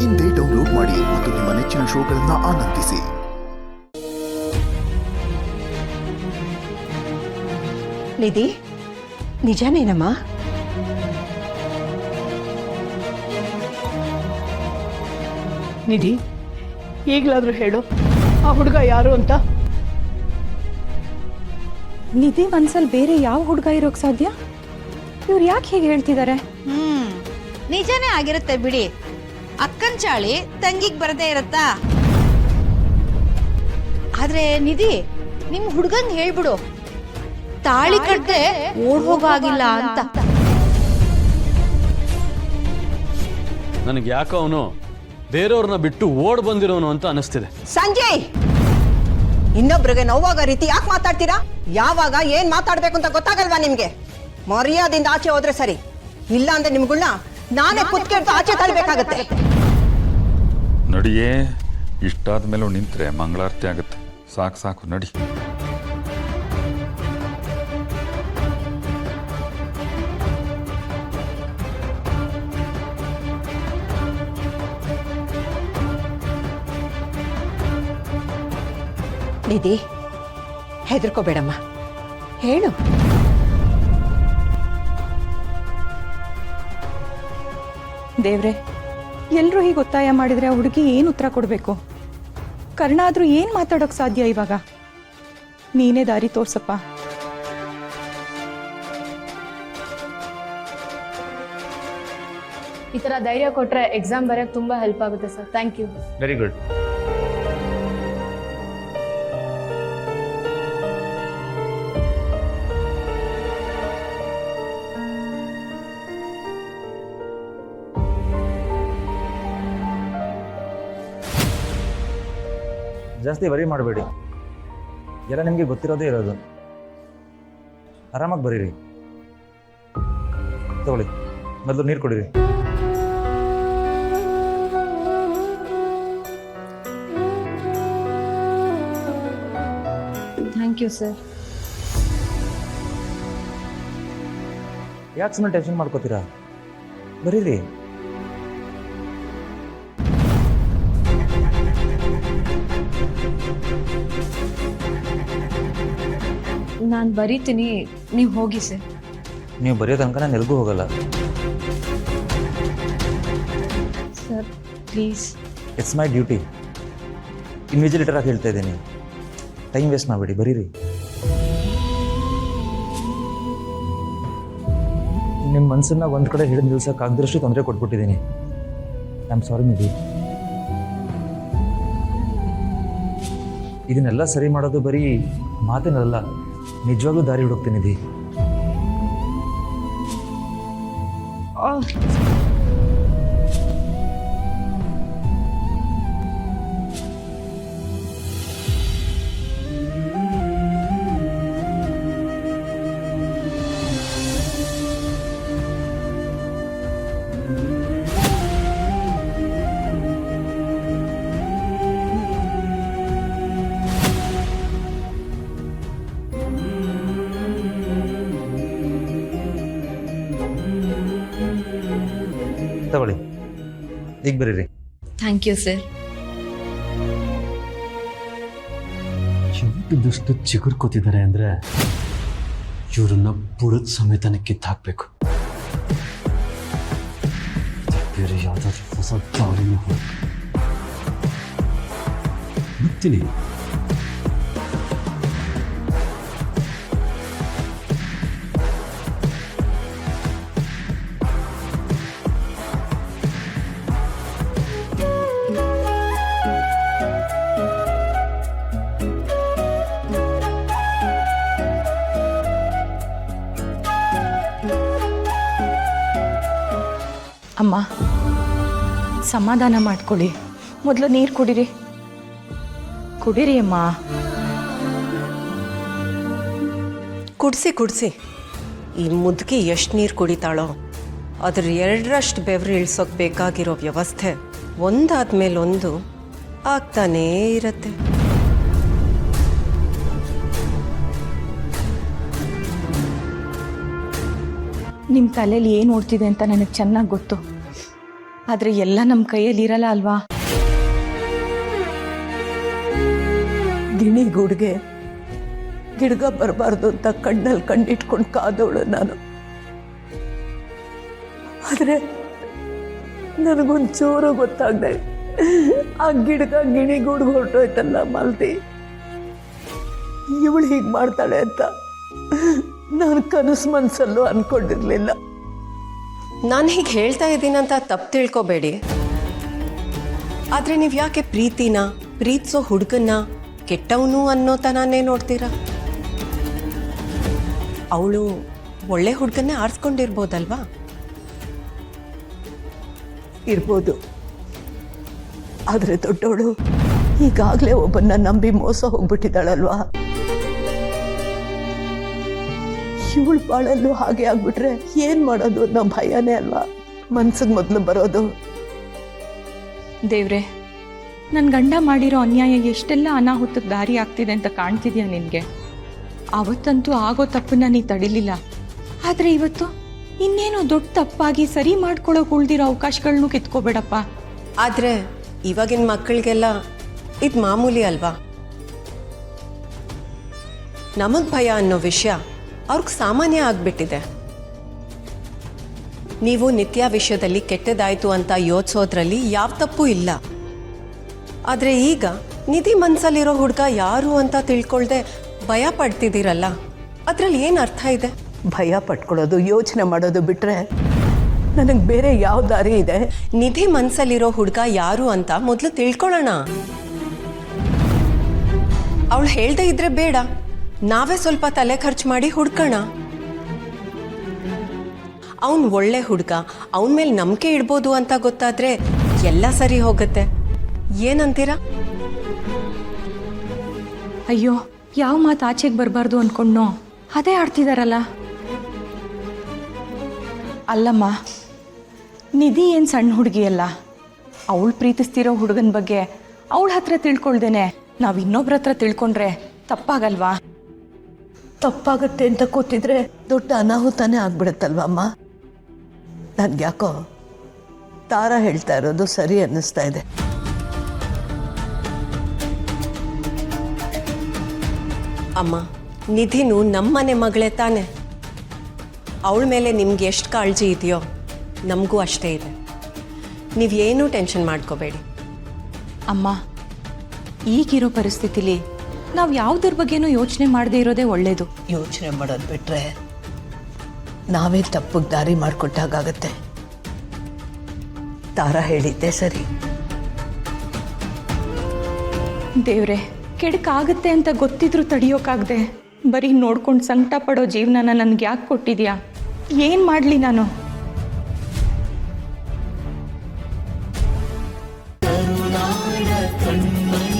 ಇಂದೇ ಡೌನ್ಲೋಡ್ ಮಾಡಿ ಮತ್ತು ನಿಮ್ಮ ನೆಚ್ಚಿನ ಶೋಗಳನ್ನು ಆನಂದಿಸಿ. ನಿಧಿ, ನಿಜನೇನಮ್ಮ? ನಿಧಿ, ಈಗಲಾದ್ರೂ ಹೇಳು, ಆ ಹುಡುಗ ಯಾರು ಅಂತ. ನಿಧಿ ಮನ್ಸಲ್ಲಿ ಬೇರೆ ಯಾವ ಹುಡುಗ ಇರೋಕ್ ಸಾಧ್ಯ? ಇವ್ರು ಯಾಕೆ ಹೀಗೆ ಹೇಳ್ತಿದ್ದಾರೆ? ನಿಜನೇ ಆಗಿರುತ್ತೆ ಬಿಡಿ. ಅಕ್ಕನ್ ಚಾಳಿ ತಂಗಿಗ್ ಬರದೇ ಇರತ್ತಾ? ಆದ್ರೆ ನಿಧಿ, ನಿಮ್ ಹುಡ್ಗಂಗ್ ಹೇಳ್ಬಿಡು, ತಾಳಿ ಕಟ್ಟದೆ ಓಡ್ ಹೋಗಾಗಿಲ್ಲ ಅಂತ. ನನಗೆ ಯಾಕೋ ಅವನು ಬೇರೆಯವ್ರನ್ನ ಬಿಟ್ಟು ಓಡ್ ಬಂದಿರೋನು ಅಂತ ಅನಿಸ್ತಿದೆ. ಸಂಜಯ್, ಇನ್ನೊಬ್ರಿಗೆ ನೋವಾಗ ರೀತಿ ಯಾಕೆ ಮಾತಾಡ್ತೀರಾ? ಯಾವಾಗ ಏನ್ ಮಾತಾಡ್ಬೇಕು ಅಂತ ಗೊತ್ತಾಗಲ್ವಾ ನಿಮ್ಗೆ? ಮರ್ಯಾದಿಂದ ಆಚೆ ಹೋದ್ರೆ ಸರಿ, ಇಲ್ಲ ಅಂದ್ರೆ ನಿಮ್ಗಳನ್ನ ನಾನೇ ಕುತ್ಕೆಡ್ತು ಆಚೆ ತಳ್ಬೇಕಾಗತ್ತೆ. ನಡಿಯೇ, ಇಷ್ಟಾದ್ಮೇಲೂ ನಿಂತ್ರೆ ಮಂಗಳಾರತಿ ಆಗುತ್ತೆ. ಸಾಕು ಸಾಕು, ನಡಿ. ನಿಧಿ, ಹೆದರ್ಕೋಬೇಡಮ್ಮ, ಹೇಳು. ದೇವ್ರೆ, ಎಲ್ರೂ ಹೀಗೆ ಒತ್ತಾಯ ಮಾಡಿದ್ರೆ ಆ ಹುಡುಗಿ ಏನು ಉತ್ತರ ಕೊಡಬೇಕು? ಕರ್ಣ ಆದ್ರೂ ಏನ್ ಮಾತಾಡೋಕ್ ಸಾಧ್ಯ ಇವಾಗ? ನೀನೇ ದಾರಿ ತೋರ್ಸಪ್ಪ. ಈ ಥರ ಧೈರ್ಯ ಕೊಟ್ಟರೆ ಎಕ್ಸಾಮ್ ಬರೆಯೋಕ್ಕೆ ತುಂಬ ಹೆಲ್ಪ್ ಆಗುತ್ತೆ sir. Thank you. Very good. ಜಾಸ್ತಿ ವರಿ ಮಾಡಬೇಡಿ, ಎಲ್ಲ ನಿಮಗೆ ಗೊತ್ತಿರೋದೇ ಇರೋದು. ಆರಾಮಾಗಿ ಬರೀರಿ. ತಗೊಳ್ಳಿ, ಮೊದಲು ನೀರು ಕೊಡಿರಿ. Thank you sir. ಯಾಕೆ ಸುಮ್ಮನೆ ಟೆನ್ಷನ್ ಮಾಡ್ಕೋತೀರಾ? ಬರೀರಿ. ನಾನು ಬರೀತೀನಿ, ನೀವು ಹೋಗಿ ಸರ್. ನೀವು ಬರೆಯೋ ತನಕ ನಾನು ಎಲ್ಗೂ ಹೋಗಲ್ಲ. Sir please. It's my duty. Invigilator ಆಗಿ ಹೇಳ್ತಾ ಇದ್ದೀನಿ, ಟೈಮ್ ವೇಸ್ಟ್ ಮಾಡಬೇಡಿ, ಬರೀರಿ. ನಿಮ್ಮ ಮನಸ್ಸನ್ನ ಒಂದು ಕಡೆ ಹಿಡಿದು ನಿಲ್ಸೋಕ್ಕಾಗದಷ್ಟು ತೊಂದರೆ ಕೊಟ್ಬಿಟ್ಟಿದ್ದೀನಿ. ಐ ಆಮ್ ಸಾರಿ ನಿಧಿ. ಇದನ್ನೆಲ್ಲ ಸರಿ ಮಾಡೋದು ಬರೀ ಮಾತೇನಲ್ಲ, ನಿಜವಾಗ್ಲೂ ದಾರಿ ಹುಡುಕ್ತೀನಿ ನಿಧಿ. ತಗೊಳ್ಳಿ, ಈಗ ಬರೀರಿ. Thank you sir. ಇದ್ದಷ್ಟು ಚಿಗುರ್ಕೋತಿದ್ದಾರೆ ಅಂದ್ರೆ ಇವ್ರನ್ನ ಬುಡದ ಸಮೇತನ ಕಿತ್ತಾಕ್ಬೇಕು. ಬೇರೆ ಯಾವ್ದಾದ್ರು ಹೊಸ ದಾರಿನೂ ಹೋಗ್ತೀನಿ. ಅಮ್ಮ, ಸಮಾಧಾನ ಮಾಡ್ಕೊಳ್ಳಿ, ಮೊದಲು ನೀರು ಕುಡೀರಿ. ಕುಡೀರಿ ಅಮ್ಮ. ಕುಡ್ಸಿ. ಈ ಮುದುಕಿ ಎಷ್ಟು ನೀರು ಕುಡಿತಾಳೋ ಅದ್ರ 2ರಷ್ಟು ಬೆವರು ಇಳಿಸೋಕೆ ಬೇಕಾಗಿರೋ ವ್ಯವಸ್ಥೆ ಒಂದಾದ್ಮೇಲೆ ಒಂದು ಆಗ್ತಾನೇ ಇರತ್ತೆ. ನಿಮ್ಮ ತಲೆಯಲ್ಲಿ ಏನು ಓಡ್ತಿದೆ ಅಂತ ನನಗೆ ಚೆನ್ನಾಗಿ ಗೊತ್ತು. ಆದರೆ ಎಲ್ಲ ನಮ್ಮ ಕೈಯಲ್ಲಿ ಇರಲ್ಲ ಅಲ್ವಾ? ಗಿಣಿಗೂಡ್ಗೆ ಗಿಡ್ಗ ಬರಬಾರ್ದು ಅಂತ ಕಣ್ಣಲ್ಲಿ ಕಣ್ಣಿಟ್ಕೊಂಡು ಕಾದವಳು ನಾನು. ಆದರೆ ನನಗೊಂಚೂರು ಗೊತ್ತಾಗ್ದೆ ಆ ಗಿಡ್ಗ ಗಿಣಿಗೂಡ್ಗೆ ಹೊರಟೋಯ್ತಲ್ಲ ಮಾಲ್ತಿ. ಇವಳು ಹೀಗೆ ಮಾಡ್ತಾಳೆ ಅಂತ ನಾನು ಕನಸು ಮನಸ್ಸಲ್ಲೂ ಅನ್ಕೊಂಡಿರ್ಲಿಲ್ಲ. ನಾನು ಹೀಗೆ ಹೇಳ್ತಾ ಇದ್ದೀನಂತ ತಪ್ಪು ತಿಳ್ಕೊಬೇಡಿ. ಆದರೆ ನೀವು ಯಾಕೆ ಪ್ರೀತಿಸೋ ಹುಡುಗನ್ನ ಕೆಟ್ಟವನು ಅನ್ನೋ ತನಾನೇ ನೋಡ್ತೀರಾ? ಅವಳು ಒಳ್ಳೆ ಹುಡುಗನ್ನೇ ಆರಿಸ್ಕೊಂಡಿರ್ಬೋದಲ್ವಾ? ಇರ್ಬೋದು. ಆದರೆ ದೊಡ್ಡವಳು ಈಗಾಗಲೇ ಒಬ್ಬನ್ನ ನಂಬಿ ಮೋಸ ಹೋಗ್ಬಿಟ್ಟಿದ್ದಾಳಲ್ವಾ? ಇವಳು ಬಾಳಲ್ಲೂ ಹಾಗೆ ಆಗ್ಬಿಟ್ರೆ ಏನ್ ಮಾಡೋದು ಅನ್ನೋ ಭಯನೇ ಅಲ್ವಾ ಮನ್ಸಿಗೆ ಮೊದಲು ಬರೋದು. ದೇವ್ರೆ, ನನ್ನ ಗಂಡ ಮಾಡಿರೋ ಅನ್ಯಾಯ ಎಷ್ಟೆಲ್ಲ ಅನಾಹುತಕ್ಕೆ ದಾರಿ ಆಗ್ತಿದೆ ಅಂತ ಕಾಣ್ತಿದ್ಯಾ ನಿನಗೆ? ಅವತ್ತಂತೂ ಆಗೋ ತಪ್ಪನ್ನ ನೀ ತಡಿಲಿಲ್ಲ. ಆದರೆ ಇವತ್ತು ಇನ್ನೇನೋ ದೊಡ್ಡ ತಪ್ಪಾಗಿ ಸರಿ ಮಾಡ್ಕೊಳ್ಳೋಕೆ ಉಳ್ದಿರೋ ಅವಕಾಶಗಳನ್ನೂ ಕಿತ್ಕೋಬೇಡಪ್ಪ. ಆದರೆ ಇವಾಗಿನ ಮಕ್ಕಳಿಗೆಲ್ಲ ಇದು ಮಾಮೂಲಿ ಅಲ್ವಾ? ನಮಗೆ ಭಯ ಅನ್ನೋ ವಿಷಯ ಅವ್ರಿಗೆ ಸಾಮಾನ್ಯ ಆಗಿಬಿಟ್ಟಿದೆ. ನೀವು ನಿತ್ಯ ವಿಷಯದಲ್ಲಿ ಕೆಟ್ಟದಾಯ್ತು ಅಂತ ಯೋಚಿಸೋದ್ರಲ್ಲಿ ಯಾವ ತಪ್ಪು ಇಲ್ಲ. ಆದರೆ ಈಗ ನಿಧಿ ಮನಸ್ಸಲ್ಲಿರೋ ಹುಡುಗ ಯಾರು ಅಂತ ತಿಳ್ಕೊಳ್ದೆ ಭಯ ಪಡ್ತಿದ್ದೀರಲ್ಲ, ಅದರಲ್ಲಿ ಏನು ಅರ್ಥ ಇದೆ? ಭಯ ಪಟ್ಕೊಳ್ಳೋದು, ಯೋಚನೆ ಮಾಡೋದು ಬಿಟ್ರೆ ನನಗೆ ಬೇರೆ ಯಾವ ದಾರಿ ಇದೆ? ನಿಧಿ ಮನಸ್ಸಲ್ಲಿರೋ ಹುಡುಗ ಯಾರು ಅಂತ ಮೊದಲು ತಿಳ್ಕೊಳ್ಳೋಣ. ಅವಳು ಹೇಳ್ದೇ ಇದ್ರೆ ಬೇಡ, ನಾವೇ ಸ್ವಲ್ಪ ತಲೆ ಖರ್ಚು ಮಾಡಿ ಹುಡ್ಕೋಣ. ಅವನು ಒಳ್ಳೆ ಹುಡುಗ, ಅವನ ಮೇಲೆ ನಂಬಿಕೆ ಇಡ್ಬೋದು ಅಂತ ಗೊತ್ತಾದ್ರೆ ಎಲ್ಲ ಸರಿ ಹೋಗುತ್ತೆ. ಏನಂತೀರಾ? ಅಯ್ಯೋ, ಯಾವ ಮಾತು ಆಚೆಗೆ ಬರಬಾರ್ದು ಅಂದ್ಕೊಂಡ್ನೋ ಅದೇ ಆಡ್ತಿದಾರಲ್ಲ. ಅಲ್ಲಮ್ಮ, ನಿಧಿ ಏನು ಸಣ್ಣ ಹುಡುಗಿ ಅಲ್ಲ. ಅವಳು ಪ್ರೀತಿಸ್ತಿರೋ ಹುಡುಗನ ಬಗ್ಗೆ ಅವಳ ಹತ್ರ ತಿಳ್ಕೊಳ್ದೇನೆ ನಾವು ಇನ್ನೊಬ್ರ ಹತ್ರ ತಿಳ್ಕೊಂಡ್ರೆ ತಪ್ಪಾಗಲ್ವಾ? ತಪ್ಪಾಗತ್ತೆ ಅಂತ ಕೂತಿದ್ರೆ ದೊಡ್ಡ ಅನಾಹುತನೇ ಆಗ್ಬಿಡುತ್ತಲ್ವಮ್ಮ. ನನ್ಗೆ ಯಾಕೋ ತಾರಾ ಹೇಳ್ತಾ ಇರೋದು ಸರಿ ಅನ್ನಿಸ್ತಾ ಇದೆ. ಅಮ್ಮ, ನಿಧಿನು ನಮ್ಮನೆ ಮಗಳೇ ತಾನೆ. ಅವಳ ಮೇಲೆ ನಿಮ್ಗೆ ಎಷ್ಟು ಕಾಳಜಿ ಇದೆಯೋ ನಮಗೂ ಅಷ್ಟೇ ಇದೆ. ನೀವೇನೂ ಟೆನ್ಷನ್ ಮಾಡ್ಕೋಬೇಡಿ. ಅಮ್ಮ, ಈಗಿರೋ ಪರಿಸ್ಥಿತಿಲಿ ನಾವು ಯಾವುದ್ರ ಬಗ್ಗೆನೂ ಯೋಚನೆ ಮಾಡದೇ ಇರೋದೇ ಒಳ್ಳೇದು. ಯೋಚನೆ ಮಾಡೋದು ಬಿಟ್ರೆ ನಾವೇ ತಪ್ಪಿಗೆ ದಾರಿ ಮಾಡಿಕೊಟ್ಟಾಗತ್ತೆ. ತಾರಾ ಹೇಳಿದ್ದೆ ಸರಿ. ದೇವ್ರೆ, ಕೆಡಕಾಗುತ್ತೆ ಅಂತ ಗೊತ್ತಿದ್ರೂ ತಡಿಯೋಕ್ಕಾಗದೆ ಬರೀ ನೋಡ್ಕೊಂಡು ಸಂಕಟ ಪಡೋ ಜೀವನನ ನನಗೆ ಯಾಕೆ ಕೊಟ್ಟಿದ್ಯಾ? ಏನು ಮಾಡಲಿ ನಾನು? ಕರುನಾಡ ಕಣ್ಮಣಿ